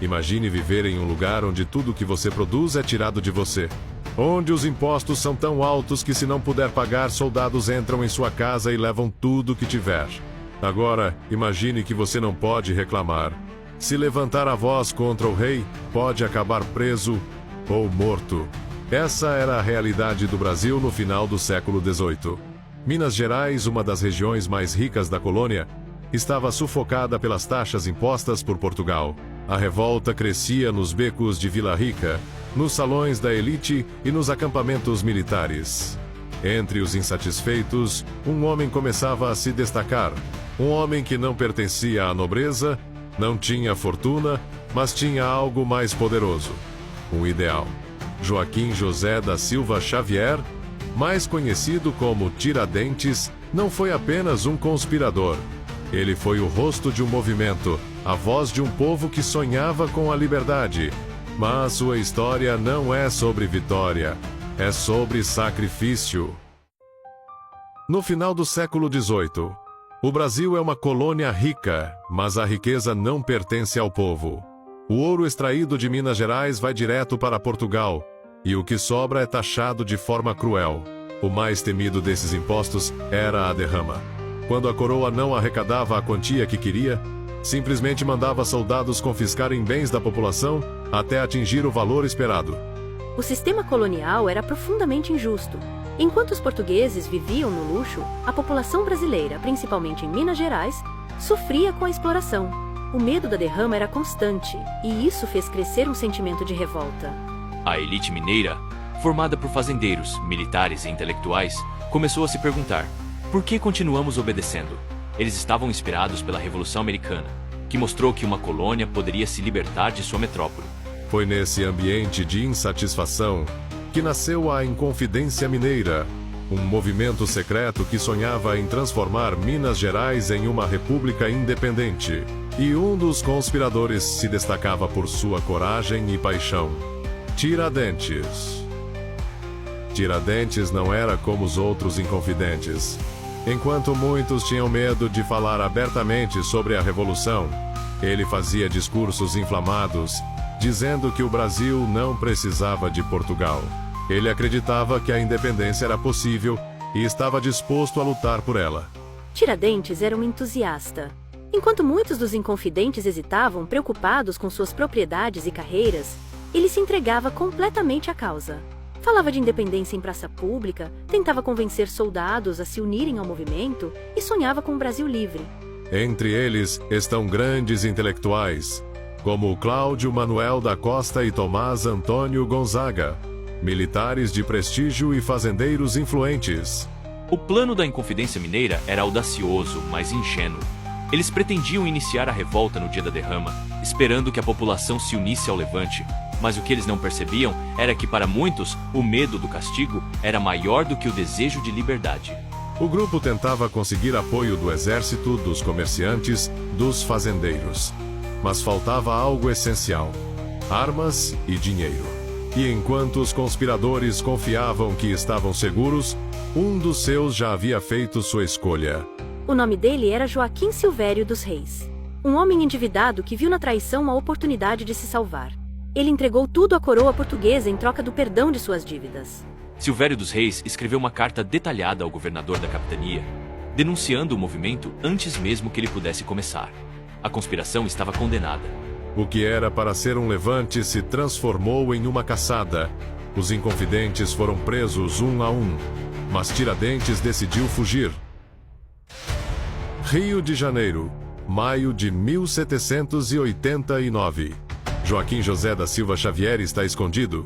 Imagine viver em um lugar onde tudo que você produz é tirado de você. Onde os impostos são tão altos que, se não puder pagar, soldados entram em sua casa e levam tudo que tiver. Agora, imagine que você não pode reclamar. Se levantar a voz contra o rei, pode acabar preso ou morto. Essa era a realidade do Brasil no final do século XVIII. Minas Gerais, uma das regiões mais ricas da colônia, estava sufocada pelas taxas impostas por Portugal. A revolta crescia nos becos de Vila Rica, nos salões da elite e nos acampamentos militares. Entre os insatisfeitos, um homem começava a se destacar. Um homem que não pertencia à nobreza, não tinha fortuna, mas tinha algo mais poderoso: um ideal. Joaquim José da Silva Xavier, mais conhecido como Tiradentes, não foi apenas um conspirador. Ele foi o rosto de um movimento, a voz de um povo que sonhava com a liberdade. Mas sua história não é sobre vitória, é sobre sacrifício. No final do século XVIII, o Brasil é uma colônia rica, mas a riqueza não pertence ao povo. O ouro extraído de Minas Gerais vai direto para Portugal, e o que sobra é taxado de forma cruel. O mais temido desses impostos era a derrama. Quando a coroa não arrecadava a quantia que queria, simplesmente mandava soldados confiscarem bens da população até atingir o valor esperado. O sistema colonial era profundamente injusto. Enquanto os portugueses viviam no luxo, a população brasileira, principalmente em Minas Gerais, sofria com a exploração. O medo da derrama era constante, e isso fez crescer um sentimento de revolta. A elite mineira, formada por fazendeiros, militares e intelectuais, começou a se perguntar: por que continuamos obedecendo? Eles estavam inspirados pela Revolução Americana, que mostrou que uma colônia poderia se libertar de sua metrópole. Foi nesse ambiente de insatisfação que nasceu a Inconfidência Mineira, um movimento secreto que sonhava em transformar Minas Gerais em uma república independente. E um dos conspiradores se destacava por sua coragem e paixão: Tiradentes. Tiradentes não era como os outros inconfidentes. Enquanto muitos tinham medo de falar abertamente sobre a Revolução, ele fazia discursos inflamados, dizendo que o Brasil não precisava de Portugal. Ele acreditava que a independência era possível e estava disposto a lutar por ela. Tiradentes era um entusiasta. Enquanto muitos dos inconfidentes hesitavam, preocupados com suas propriedades e carreiras, ele se entregava completamente à causa. Falava de independência em praça pública, tentava convencer soldados a se unirem ao movimento e sonhava com um Brasil livre. Entre eles estão grandes intelectuais, como Cláudio Manuel da Costa e Tomás Antônio Gonzaga, militares de prestígio e fazendeiros influentes. O plano da Inconfidência Mineira era audacioso, mas ingênuo. Eles pretendiam iniciar a revolta no dia da derrama, esperando que a população se unisse ao levante. Mas o que eles não percebiam era que, para muitos, o medo do castigo era maior do que o desejo de liberdade. O grupo tentava conseguir apoio do exército, dos comerciantes, dos fazendeiros. Mas faltava algo essencial: armas e dinheiro. E enquanto os conspiradores confiavam que estavam seguros, um dos seus já havia feito sua escolha. O nome dele era Joaquim Silvério dos Reis. Um homem endividado que viu na traição uma oportunidade de se salvar. Ele entregou tudo à coroa portuguesa em troca do perdão de suas dívidas. Silvério dos Reis escreveu uma carta detalhada ao governador da capitania, denunciando o movimento antes mesmo que ele pudesse começar. A conspiração estava condenada. O que era para ser um levante se transformou em uma caçada. Os inconfidentes foram presos um a um, mas Tiradentes decidiu fugir. Rio de Janeiro, maio de 1789. Joaquim José da Silva Xavier está escondido.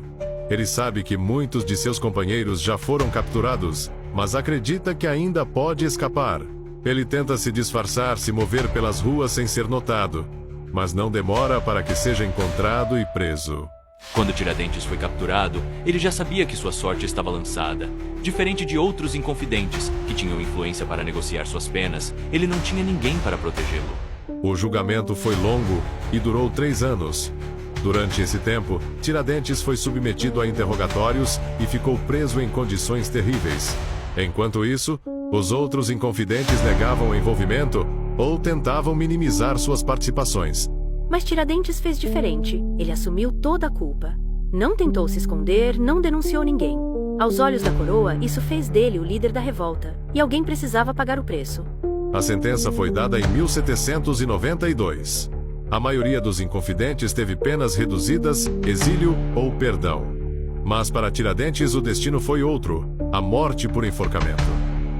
Ele sabe que muitos de seus companheiros já foram capturados, mas acredita que ainda pode escapar. Ele tenta se disfarçar, se mover pelas ruas sem ser notado, mas não demora para que seja encontrado e preso. Quando Tiradentes foi capturado, ele já sabia que sua sorte estava lançada. Diferente de outros inconfidentes, que tinham influência para negociar suas penas, ele não tinha ninguém para protegê-lo. O julgamento foi longo e durou 3 anos. Durante esse tempo, Tiradentes foi submetido a interrogatórios e ficou preso em condições terríveis. Enquanto isso, os outros inconfidentes negavam o envolvimento ou tentavam minimizar suas participações. Mas Tiradentes fez diferente. Ele assumiu toda a culpa. Não tentou se esconder, não denunciou ninguém. Aos olhos da coroa, isso fez dele o líder da revolta, e alguém precisava pagar o preço. A sentença foi dada em 1792. A maioria dos inconfidentes teve penas reduzidas, exílio ou perdão. Mas para Tiradentes o destino foi outro, a morte por enforcamento.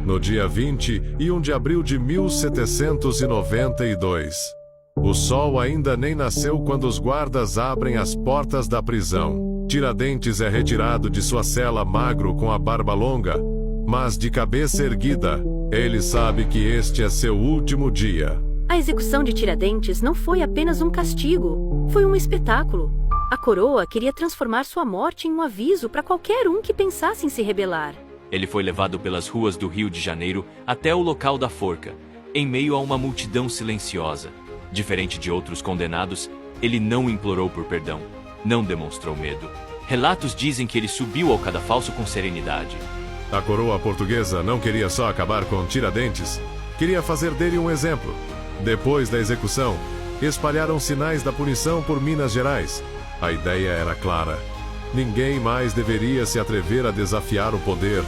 No dia 21 de abril de 1792. O sol ainda nem nasceu quando os guardas abrem as portas da prisão. Tiradentes é retirado de sua cela magro com a barba longa, mas de cabeça erguida. Ele sabe que este é seu último dia. A execução de Tiradentes não foi apenas um castigo, foi um espetáculo. A coroa queria transformar sua morte em um aviso para qualquer um que pensasse em se rebelar. Ele foi levado pelas ruas do Rio de Janeiro até o local da forca, em meio a uma multidão silenciosa. Diferente de outros condenados, ele não implorou por perdão, não demonstrou medo. Relatos dizem que ele subiu ao cadafalso com serenidade. A coroa portuguesa não queria só acabar com Tiradentes, queria fazer dele um exemplo. Depois da execução, espalharam sinais da punição por Minas Gerais. A ideia era clara. Ninguém mais deveria se atrever a desafiar o poder.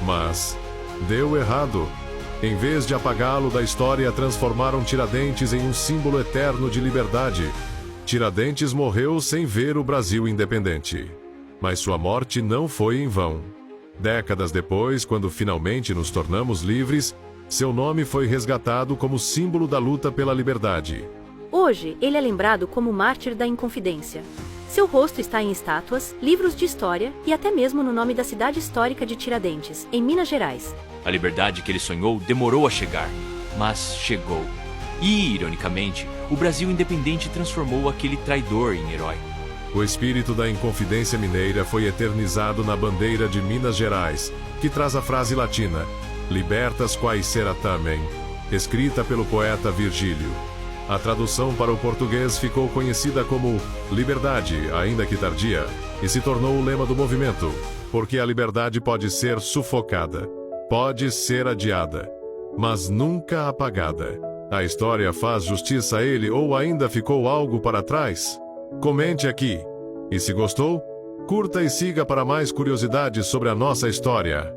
Mas deu errado. Em vez de apagá-lo da história, transformaram Tiradentes em um símbolo eterno de liberdade. Tiradentes morreu sem ver o Brasil independente. Mas sua morte não foi em vão. Décadas depois, quando finalmente nos tornamos livres, seu nome foi resgatado como símbolo da luta pela liberdade. Hoje, ele é lembrado como mártir da Inconfidência. Seu rosto está em estátuas, livros de história e até mesmo no nome da cidade histórica de Tiradentes, em Minas Gerais. A liberdade que ele sonhou demorou a chegar, mas chegou. E, ironicamente, o Brasil independente transformou aquele traidor em herói. O espírito da Inconfidência Mineira foi eternizado na bandeira de Minas Gerais, que traz a frase latina, Libertas quae sera tamen, escrita pelo poeta Virgílio. A tradução para o português ficou conhecida como Liberdade, ainda que tardia, e se tornou o lema do movimento, porque a liberdade pode ser sufocada, pode ser adiada, mas nunca apagada. A história faz justiça a ele ou ainda ficou algo para trás? Comente aqui. E se gostou, curta e siga para mais curiosidades sobre a nossa história.